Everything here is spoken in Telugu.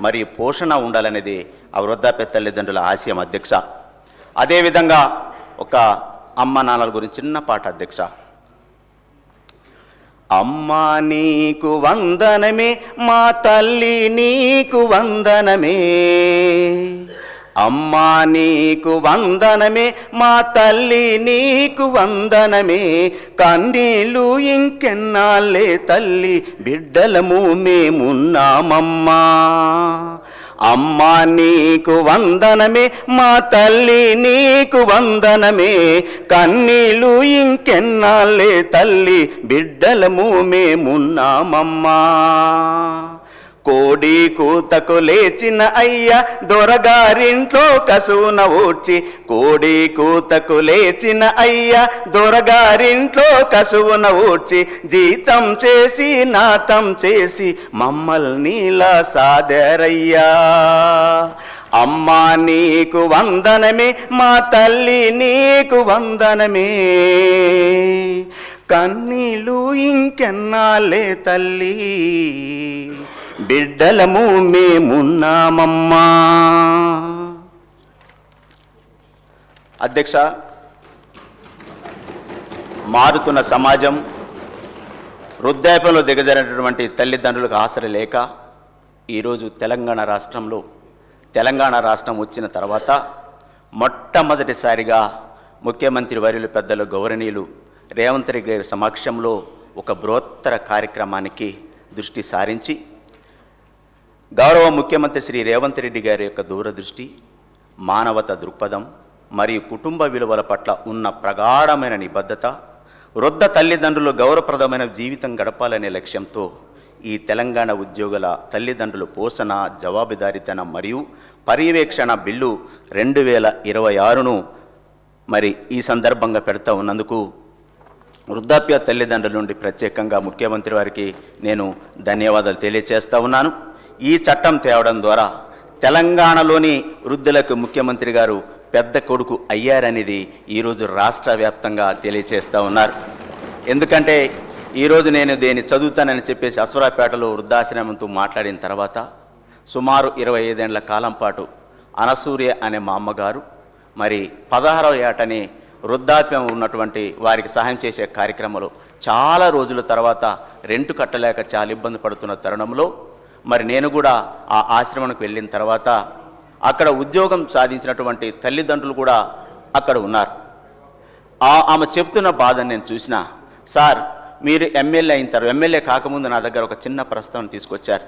మరియు పోషణ ఉండాలనేది ఆ వృద్ధాప్య తల్లిదండ్రుల ఆశయం అధ్యక్ష. అదేవిధంగా ఒక అమ్మ నాన్నల గురించి చిన్న పాట అధ్యక్ష. అమ్మా నీకు వందనమే, మా తల్లి నీకు వందనమే. అమ్మా నీకు వందనమే, మా తల్లి నీకు వందనమే. కన్నీళ్ళు ఇంకెన్నాళ్ళే తల్లి, బిడ్డలము మేమున్నామమ్మా. అమ్మా నీకు వందనమే, మా తల్లి నీకు వందనమే. కన్నీళ్ళు ఇంకెన్నాళ్ళే తల్లి, బిడ్డలము మేమున్నామమ్మా. కోడి కూతకు లేచిన అయ్య దొరగారింట్లో కసువున ఊడ్చి. కోడి కూతకు లేచిన అయ్య దొరగారింట్లో కసువున ఊడ్చి. జీతం చేసి నాతం చేసి మమ్మల్నిలా సాదరయ్యా. అమ్మా నీకు వందనమే, మా తల్లి నీకు వందనమే. కన్నీళ్ళు ఇంకెన్నాళ్ళే తల్లి, బిడ్డలము మేమున్నామమ్మా. అధ్యక్ష, మారుతున్న సమాజం, వృద్ధాప్యంలో దిగజారినటువంటి తల్లిదండ్రులకు ఆసర లేక ఈరోజు తెలంగాణ రాష్ట్రం వచ్చిన తర్వాత మొట్టమొదటిసారిగా ముఖ్యమంత్రి వర్యులు పెద్దలు గౌరవనీయులు రేవంత్ రెడ్డి గారి సమక్షంలో ఒక బృహత్తర కార్యక్రమానికి దృష్టి సారించి గౌరవ ముఖ్యమంత్రి శ్రీ రేవంత్ రెడ్డి గారి యొక్క దూరదృష్టి, మానవత దృక్పథం మరియు కుటుంబ విలువల పట్ల ఉన్న ప్రగాఢమైన నిబద్ధత, వృద్ధ తల్లిదండ్రులు గౌరవప్రదమైన జీవితం గడపాలనే లక్ష్యంతో ఈ తెలంగాణ ఉద్యోగుల తల్లిదండ్రుల పోషణ, జవాబుదారీతనం మరియు పర్యవేక్షణ బిల్లు 2026ను మరి ఈ సందర్భంగా పెడతా ఉన్నందుకు వృద్ధాప్య తల్లిదండ్రుల నుండి ప్రత్యేకంగా ముఖ్యమంత్రి వారికి నేను ధన్యవాదాలు తెలియజేస్తూ ఉన్నాను. ఈ చట్టం తేవడం ద్వారా తెలంగాణలోని వృద్ధులకు ముఖ్యమంత్రి గారు పెద్ద కొడుకు అయ్యారనేది ఈరోజు రాష్ట్ర వ్యాప్తంగా తెలియజేస్తూ ఉన్నారు. ఎందుకంటే ఈరోజు నేను దేన్ని చదువుతానని చెప్పేసి అశ్వరాపేటలో వృద్ధాశ్రమంతో మాట్లాడిన తర్వాత సుమారు 25 ఏళ్ల కాలం పాటు అనసూర్య అనే మా అమ్మగారు మరి 16వ ఏటని వృద్ధాప్యం ఉన్నటువంటి వారికి సహాయం చేసే కార్యక్రమంలో చాలా రోజుల తర్వాత రెంటు కట్టలేక చాలా ఇబ్బంది పడుతున్న తరుణంలో మరి నేను కూడా ఆ ఆశ్రమానికి వెళ్ళిన తర్వాత అక్కడ ఉద్యోగం సాధించినటువంటి తల్లిదండ్రులు కూడా అక్కడ ఉన్నారు. ఆమె చెప్తున్న బాధను నేను చూసిన, సార్ మీరు ఎమ్మెల్యే అయిన తర్వాత, ఎమ్మెల్యే కాకముందు నా దగ్గర ఒక చిన్న ప్రస్తావన తీసుకొచ్చారు.